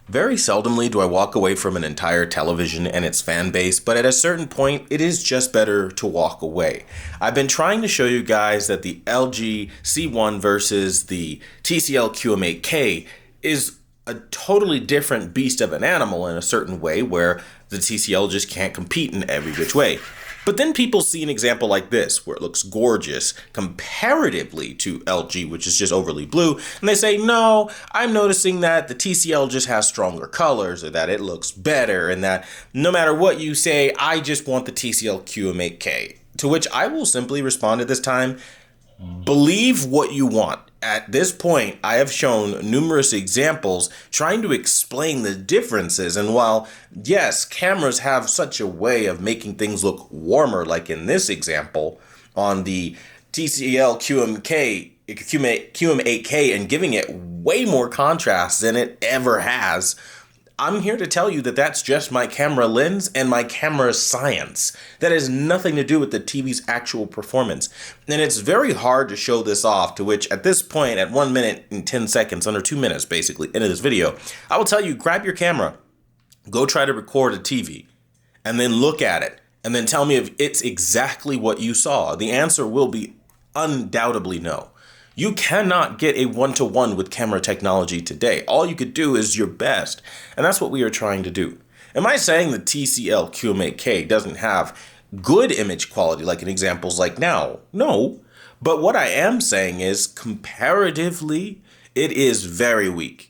Very seldomly do I walk away from an entire television and its fan base, but at a certain point, it is just better to walk away. I've been trying to show you guys that the LG C1 versus the TCL QM8K is a totally different beast of an animal in a certain way where the TCL just can't compete in every which way. But then people see an example like this, where it looks gorgeous comparatively to LG, which is just overly blue, and they say, no, I'm noticing that the TCL just has stronger colors, or that it looks better, and that no matter what you say, I just want the TCL QM8K. To which I will simply respond at this time, believe what you want. At this point, I have shown numerous examples trying to explain the differences. And while, yes, cameras have such a way of making things look warmer, like in this example on the TCL QM8K and giving it way more contrast than it ever has, I'm here to tell you that that's just my camera lens and my camera science. That has nothing to do with the TV's actual performance. And it's very hard to show this off, to which at this point, at 1 minute and 10 seconds, under 2 minutes basically, into this video, I will tell you, grab your camera, go try to record a TV, and then look at it, and then tell me if it's exactly what you saw. The answer will be undoubtedly no. You cannot get a one-to-one with camera technology today. All you could do is your best, and that's what we are trying to do. Am I saying the TCL QM8K doesn't have good image quality like in examples like now? No, but what I am saying is comparatively, it is very weak.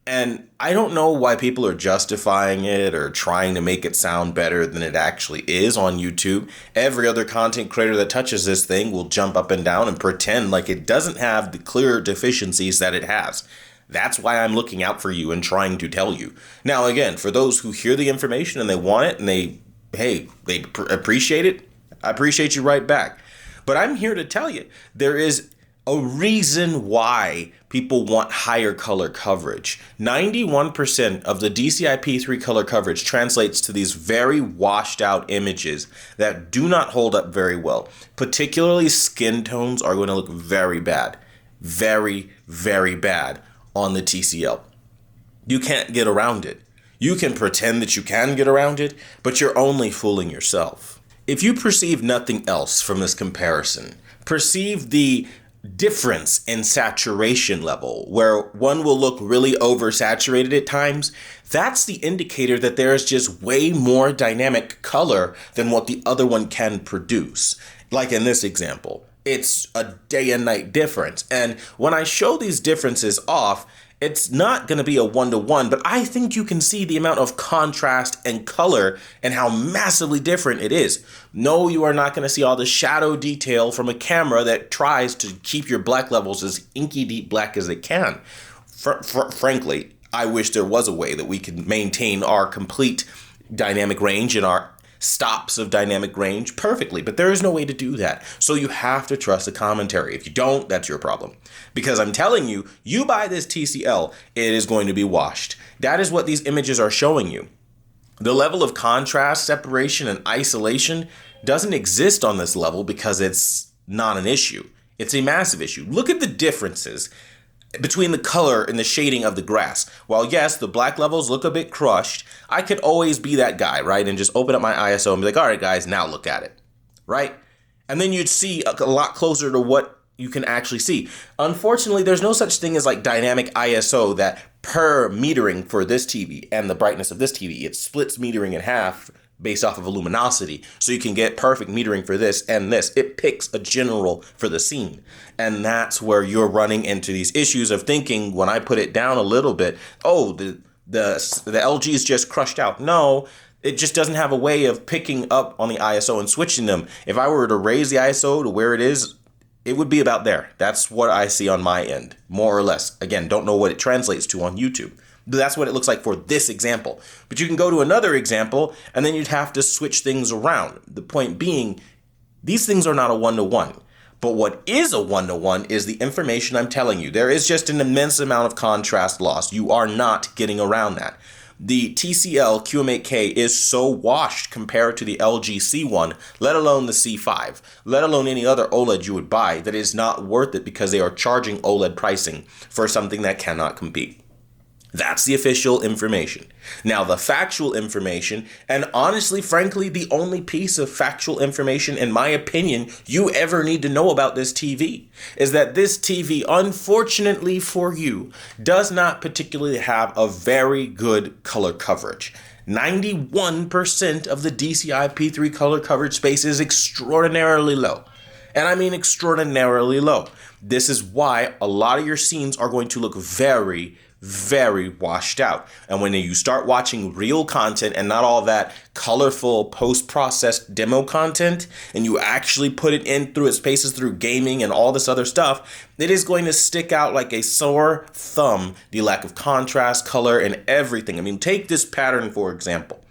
And I don't know why people are justifying it or trying to make it sound better than it actually is on YouTube. Every other content creator that touches this thing will jump up and down and pretend like it doesn't have the clear deficiencies that it has. That's why I'm looking out for you and trying to tell you. Now, again, for those who hear the information and they want it and they appreciate it, I appreciate you right back. But I'm here to tell you, there is a reason why people want higher color coverage. 91% of the DCI-P3 color coverage translates to these very washed out images that do not hold up very well. Particularly skin tones are going to look very bad. Very, very bad on the TCL. You can't get around it. You can pretend that you can get around it, but you're only fooling yourself. If you perceive nothing else from this comparison, perceive the difference in saturation level, where one will look really oversaturated at times, that's the indicator that there is just way more dynamic color than what the other one can produce. Like in this example, it's a day and night difference. And when I show these differences off, it's not going to be a one-to-one, but I think you can see the amount of contrast and color and how massively different it is. No, you are not going to see all the shadow detail from a camera that tries to keep your black levels as inky deep black as it can. Frankly, I wish there was a way that we could maintain our complete dynamic range and our stops of dynamic range perfectly, but there is no way to do that. So you have to trust the commentary. If you don't, that's your problem. Because I'm telling you, you buy this TCL, it is going to be washed. That is what these images are showing you. The level of contrast, separation, and isolation doesn't exist on this level because it's not an issue. It's a massive issue. Look at the differences between the color and the shading of the grass. While yes, the black levels look a bit crushed, I could always be that guy, right? And just open up my ISO and be like, all right, guys, now look at it, right? And then you'd see a lot closer to what you can actually see. Unfortunately, there's no such thing as like dynamic ISO that per metering for this TV and the brightness of this TV, it splits metering in half based off of luminosity. So you can get perfect metering for this and this. It picks a general for the scene. And that's where you're running into these issues of thinking when I put it down a little bit, oh, the LG is just crushed out. No, it just doesn't have a way of picking up on the ISO and switching them. If I were to raise the ISO to where it is, it would be about there. That's what I see on my end, more or less. Again, don't know what it translates to on YouTube. But that's what it looks like for this example. But you can go to another example, and then you'd have to switch things around. The point being, these things are not a one-to-one. But what is a one-to-one is the information I'm telling you. There is just an immense amount of contrast loss. You are not getting around that. The TCL QM8K is so washed compared to the LG C1, let alone the C5, let alone any other OLED you would buy, that is not worth it because they are charging OLED pricing for something that cannot compete. That's the official information. Now, the factual information, and honestly, frankly, the only piece of factual information, in my opinion, you ever need to know about this TV is that this TV, unfortunately for you, does not particularly have a very good color coverage. 91% of the DCI P3 color coverage space is extraordinarily low. And I mean extraordinarily low. This is why a lot of your scenes are going to look very, very washed out. And when you start watching real content and not all that colorful post-processed demo content, and you actually put it in through its paces through gaming and all this other stuff, it is going to stick out like a sore thumb, the lack of contrast, color, and everything. I mean, take this pattern, for example.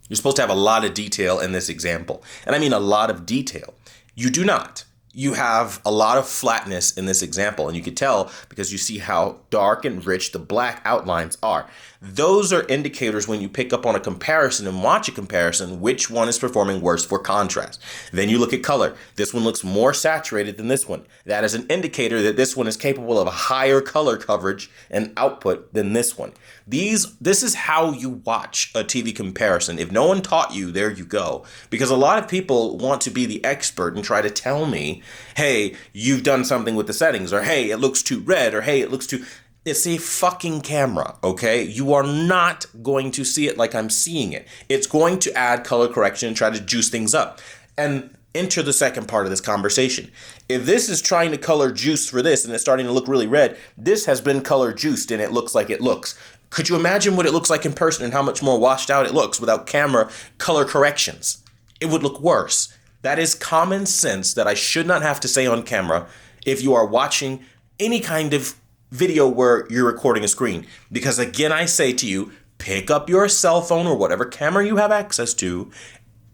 You're supposed to have a lot of detail in this example. And I mean a lot of detail. You do not. You have a lot of flatness in this example, and you can tell because you see how dark and rich the black outlines are. Those are indicators when you pick up on a comparison and watch a comparison, which one is performing worse for contrast. Then you look at color. This one looks more saturated than this one. That is an indicator that this one is capable of a higher color coverage and output than this one. This is how you watch a TV comparison. If no one taught you, there you go. Because a lot of people want to be the expert and try to tell me, hey, you've done something with the settings, or hey, it looks too red, or hey, it looks too... It's a fucking camera, okay? You are not going to see it like I'm seeing it. It's going to add color correction and try to juice things up. And enter the second part of this conversation. If this is trying to color juice for this and it's starting to look really red, this has been color juiced and it looks like it looks. Could you imagine what it looks like in person and how much more washed out it looks without camera color corrections? It would look worse. That is common sense that I should not have to say on camera if you are watching any kind of video where you're recording a screen. Because again, I say to you, pick up your cell phone or whatever camera you have access to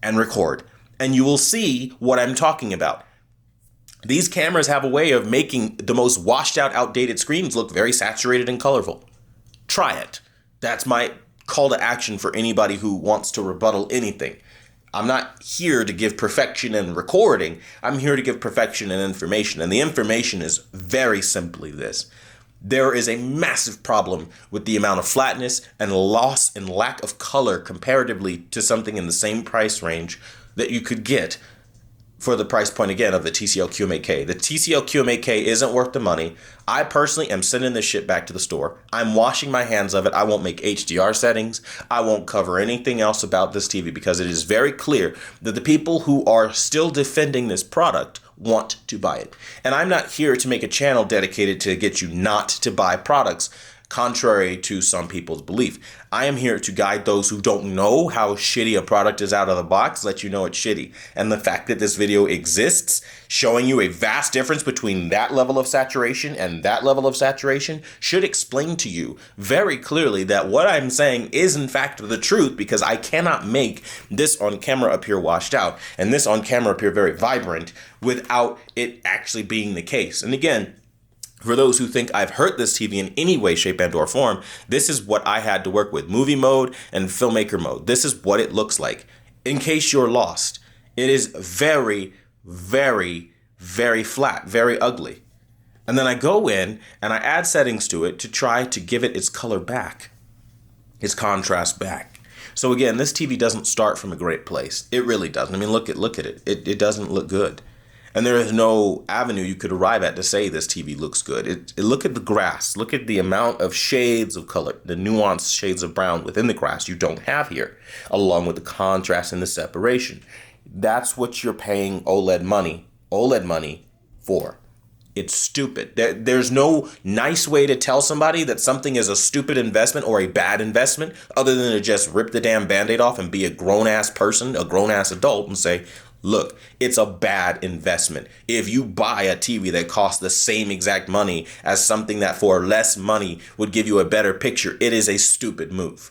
and record. And you will see what I'm talking about. These cameras have a way of making the most washed out, outdated screens look very saturated and colorful. Try it. That's my call to action for anybody who wants to rebuttal anything. I'm not here to give perfection in recording. I'm here to give perfection in information. And the information is very simply this. There is a massive problem with the amount of flatness and loss and lack of color comparatively to something in the same price range that you could get for the price point, again, of the TCL QM8K. The TCL QM8K isn't worth the money. I personally am sending this shit back to the store. I'm washing my hands of it. I won't make HDR settings. I won't cover anything else about this TV because it is very clear that the people who are still defending this product want to buy it. And I'm not here to make a channel dedicated to get you not to buy products, contrary to some people's belief. I am here to guide those who don't know how shitty a product is out of the box, let you know it's shitty. And the fact that this video exists, showing you a vast difference between that level of saturation and that level of saturation, should explain to you very clearly that what I'm saying is in fact the truth, because I cannot make this on camera appear washed out and this on camera appear very vibrant without it actually being the case. And again, for those who think I've hurt this TV in any way, shape, and or form, this is what I had to work with. Movie mode and filmmaker mode. This is what it looks like. In case you're lost, it is very, very, very flat, very ugly. And then I go in and I add settings to it to try to give it its color back, its contrast back. So again, this TV doesn't start from a great place. It really doesn't. I mean, look at it. It doesn't look good. And there is no avenue you could arrive at to say this TV looks good. Look at the grass. Look at the amount of shades of color, the nuanced shades of brown within the grass you don't have here, along with the contrast and the separation. That's what you're paying OLED money for. It's stupid. There's no nice way to tell somebody that something is a stupid investment or a bad investment other than to just rip the damn Band-Aid off and be a grown-ass person, a grown-ass adult, and say, look, it's a bad investment. If you buy a TV that costs the same exact money as something that for less money would give you a better picture, it is a stupid move.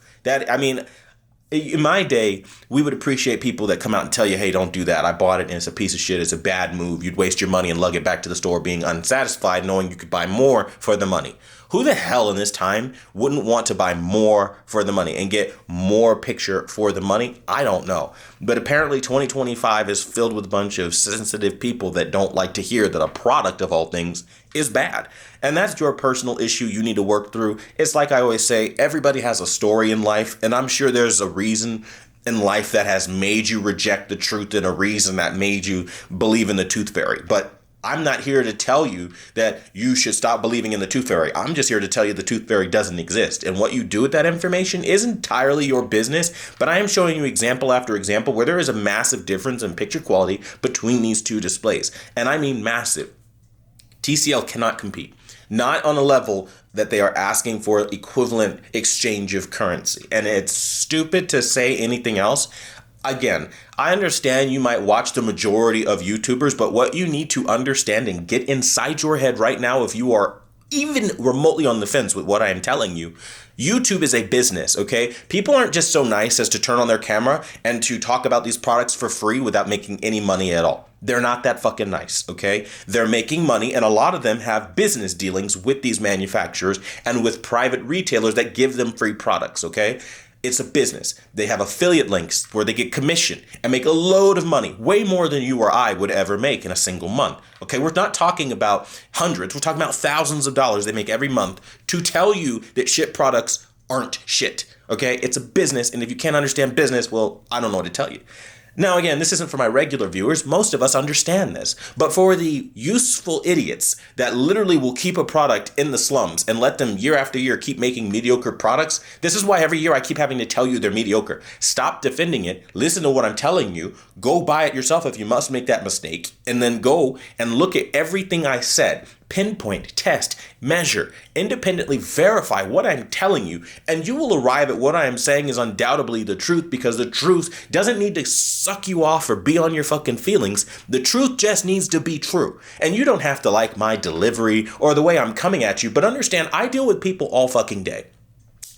In my day, we would appreciate people that come out and tell you, hey, don't do that. I bought it and it's a piece of shit. It's a bad move. You'd waste your money and lug it back to the store being unsatisfied knowing you could buy more for the money. Who the hell in this time wouldn't want to buy more for the money and get more picture for the money? I don't know. But apparently 2025 is filled with a bunch of sensitive people that don't like to hear that a product of all things is bad. And that's your personal issue you need to work through. It's like I always say, everybody has a story in life, and I'm sure there's a reason in life that has made you reject the truth and a reason that made you believe in the tooth fairy. But I'm not here to tell you that you should stop believing in the tooth fairy. I'm just here to tell you the tooth fairy doesn't exist. And what you do with that information is entirely your business. But I am showing you example after example where there is a massive difference in picture quality between these two displays. And I mean massive. TCL cannot compete. Not on a level that they are asking for equivalent exchange of currency. And it's stupid to say anything else. Again, I understand you might watch the majority of YouTubers, but what you need to understand and get inside your head right now, if you are even remotely on the fence with what I am telling you, YouTube is a business, okay? People aren't just so nice as to turn on their camera and to talk about these products for free without making any money at all. They're not that fucking nice, okay? They're making money, and a lot of them have business dealings with these manufacturers and with private retailers that give them free products, okay? It's a business. They have affiliate links where they get commission and make a load of money, way more than you or I would ever make in a single month. Okay, we're not talking about hundreds. We're talking about thousands of dollars they make every month to tell you that shit products aren't shit. Okay, it's a business, and if you can't understand business, well, I don't know what to tell you. Now, again, this isn't for my regular viewers. Most of us understand this. But for the useful idiots that literally will keep a product in the slums and let them year after year keep making mediocre products, this is why every year I keep having to tell you they're mediocre. Stop defending it. Listen to what I'm telling you. Go buy it yourself if you must make that mistake. And then go and look at everything I said. Pinpoint, test, measure, independently verify what I'm telling you, and you will arrive at what I am saying is undoubtedly the truth, because the truth doesn't need to suck you off or be on your fucking feelings. The truth just needs to be true. And you don't have to like my delivery or the way I'm coming at you, but understand I deal with people all fucking day.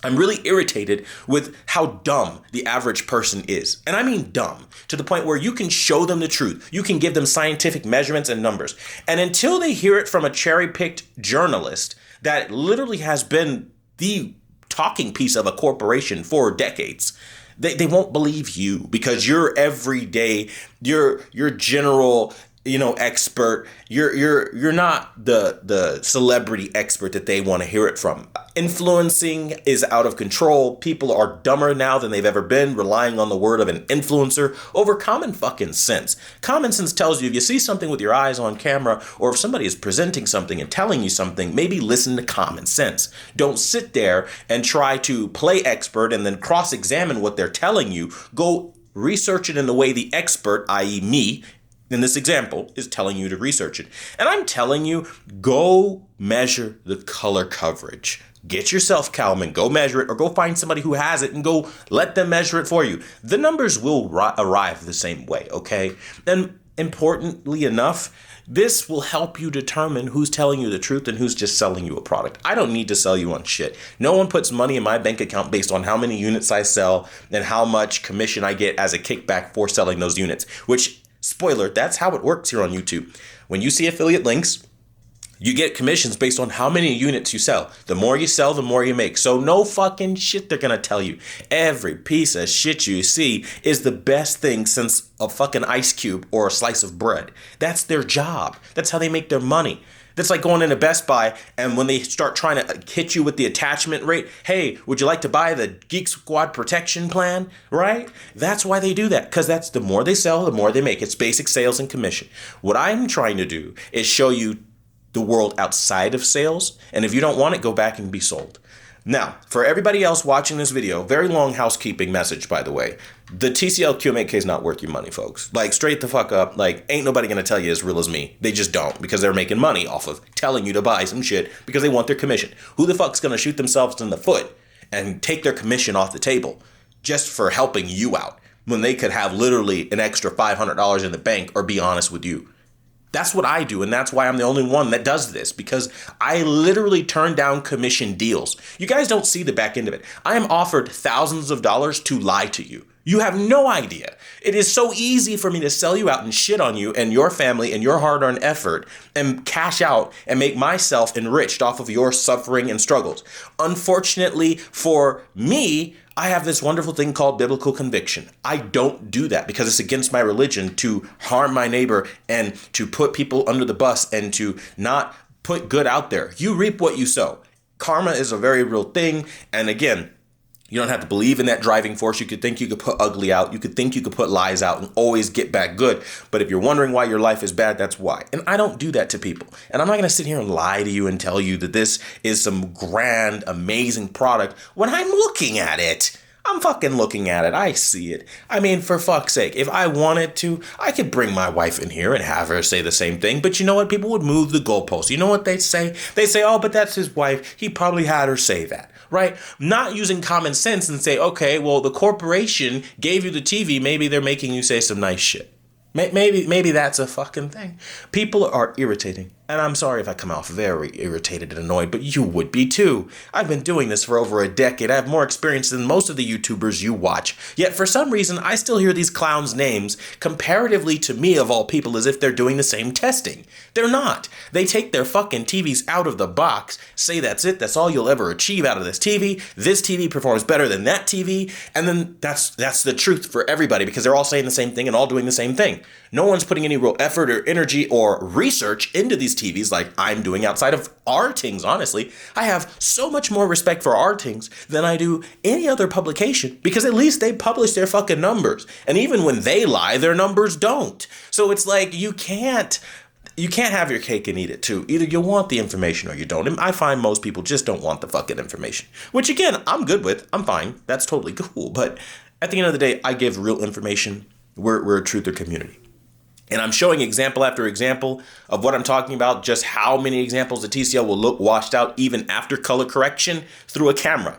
I'm really irritated with how dumb the average person is. And I mean dumb, to the point where you can show them the truth. You can give them scientific measurements and numbers. And until they hear it from a cherry-picked journalist that literally has been the talking piece of a corporation for decades, they won't believe you, because you're everyday, you're general, expert. You're not the celebrity expert that they want to hear it from. Influencing is out of control. People are dumber now than they've ever been, relying on the word of an influencer over common fucking sense. Common sense tells you if you see something with your eyes on camera, or if somebody is presenting something and telling you something, maybe listen to common sense. Don't sit there and try to play expert and then cross-examine what they're telling you. Go research it in the way the expert, i.e. me, in this example, is telling you to research it. And I'm telling you, go measure the color coverage. Get yourself Calman, go measure it, or go find somebody who has it and go let them measure it for you. The numbers will arrive the same way, okay? And importantly enough, this will help you determine who's telling you the truth and who's just selling you a product. I don't need to sell you on shit. No one puts money in my bank account based on how many units I sell and how much commission I get as a kickback for selling those units, which, spoiler, that's how it works here on YouTube. When you see affiliate links, you get commissions based on how many units you sell. The more you sell, the more you make. So no fucking shit they're gonna tell you. Every piece of shit you see is the best thing since a fucking ice cube or a slice of bread. That's their job. That's how they make their money. That's like going into Best Buy, and when they start trying to hit you with the attachment rate, hey, would you like to buy the Geek Squad protection plan, right? That's why they do that, because that's the more they sell, the more they make. It's basic sales and commission. What I'm trying to do is show you the world outside of sales, and if you don't want it, go back and be sold. Now, for everybody else watching this video, very long housekeeping message, by the way. The TCL QM8K is not worth your money, folks. Like, straight the fuck up. Like, ain't nobody gonna tell you as real as me. They just don't, because they're making money off of telling you to buy some shit because they want their commission. Who the fuck's gonna shoot themselves in the foot and take their commission off the table just for helping you out when they could have literally an extra $500 in the bank or be honest with you? That's what I do, and that's why I'm the only one that does this, because I literally turn down commission deals. You guys don't see the back end of it. I am offered thousands of dollars to lie to you. You have no idea. It is so easy for me to sell you out and shit on you and your family and your hard-earned effort and cash out and make myself enriched off of your suffering and struggles. Unfortunately for me, I have this wonderful thing called biblical conviction. I don't do that because it's against my religion to harm my neighbor and to put people under the bus and to not put good out there. You reap what you sow. Karma is a very real thing. And again, you don't have to believe in that driving force. You could think you could put ugly out. You could think you could put lies out and always get back good. But if you're wondering why your life is bad, that's why. And I don't do that to people. And I'm not going to sit here and lie to you and tell you that this is some grand, amazing product when I'm looking at it. I'm fucking looking at it. I see it. I mean, for fuck's sake, if I wanted to, I could bring my wife in here and have her say the same thing. But you know what? People would move the goalposts. You know what they say? They say, oh, but that's his wife. He probably had her say that. Right? Not using common sense and say, okay, well, the corporation gave you the TV. Maybe they're making you say some nice shit. Maybe that's a fucking thing. People are irritating. And I'm sorry if I come off very irritated and annoyed, but you would be too. I've been doing this for over a decade. I have more experience than most of the YouTubers you watch. Yet for some reason, I still hear these clowns' names comparatively to me of all people as if they're doing the same testing. They're not. They take their fucking TVs out of the box, say that's it, that's all you'll ever achieve out of this TV. This TV performs better than that TV. And then that's the truth for everybody because they're all saying the same thing and all doing the same thing. No one's putting any real effort or energy or research into these TVs like I'm doing outside of Artings, honestly. I have so much more respect for Artings than I do any other publication because at least they publish their fucking numbers. And even when they lie, their numbers don't. So it's like you can't have your cake and eat it too. Either you want the information or you don't. And I find most people just don't want the fucking information, which again, I'm good with. I'm fine. That's totally cool. But at the end of the day, I give real information. We're a truther community. And I'm showing example after example of what I'm talking about, just how many examples the TCL will look washed out even after color correction through a camera.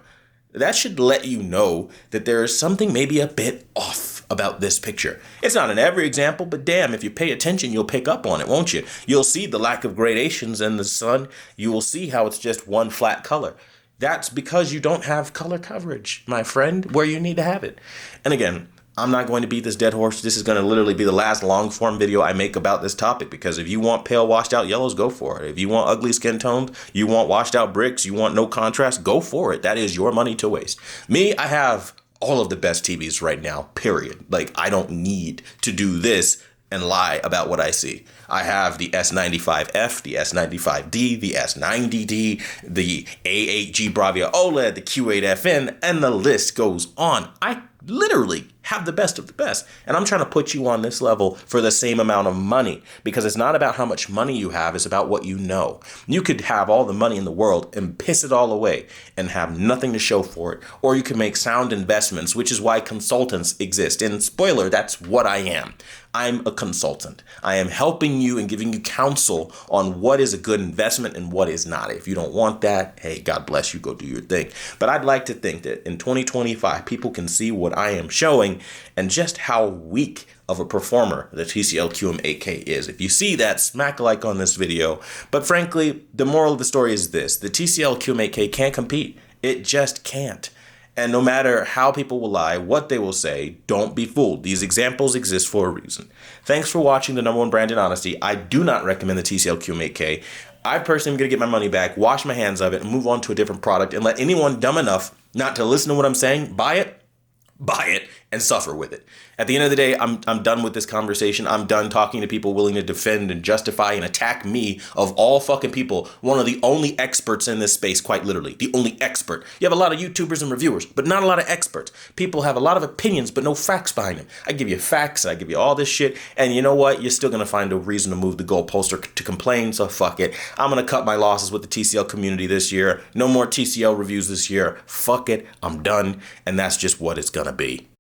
That should let you know that there is something maybe a bit off about this picture. It's not in every example, but damn, if you pay attention, you'll pick up on it, won't you? You'll see the lack of gradations in the sun. You will see how it's just one flat color. That's because you don't have color coverage, my friend, where you need to have it. And again, I'm not going to beat this dead horse. This is going to literally be the last long form video I make about this topic because if you want pale washed out yellows, go for it. If you want ugly skin tones, you want washed out bricks, you want no contrast, go for it. That is your money to waste. Me, I have all of the best TVs right now, period. Like I don't need to do this and lie about what I see. I have the S95F, the S95D, the S90D, the A8G Bravia OLED, the Q8FN, and the list goes on. I literally have the best of the best. And I'm trying to put you on this level for the same amount of money because it's not about how much money you have. It's about what you know. You could have all the money in the world and piss it all away and have nothing to show for it. Or you can make sound investments, which is why consultants exist. And spoiler, that's what I am. I'm a consultant. I am helping you and giving you counsel on what is a good investment and what is not. If you don't want that, hey, God bless you, go do your thing. But I'd like to think that in 2025, people can see what I am showing and just how weak of a performer the TCL QM8K is. If you see that, smack a like on this video. But frankly, the moral of the story is this. The TCL QM8K can't compete. It just can't. And no matter how people will lie, what they will say, don't be fooled. These examples exist for a reason. Thanks for watching the #1 brand in honesty. I do not recommend the TCL QM8K. I personally am going to get my money back, wash my hands of it, and move on to a different product and let anyone dumb enough not to listen to what I'm saying, buy it, and suffer with it. At the end of the day, I'm done with this conversation. I'm done talking to people willing to defend and justify and attack me, of all fucking people, one of the only experts in this space, quite literally, the only expert. You have a lot of YouTubers and reviewers, but not a lot of experts. People have a lot of opinions, but no facts behind them. I give you facts, I give you all this shit, and you know what? You're still going to find a reason to move the goalpost or to complain, so fuck it. I'm going to cut my losses with the TCL community this year. No more TCL reviews this year. Fuck it. I'm done, and that's just what it's going to be.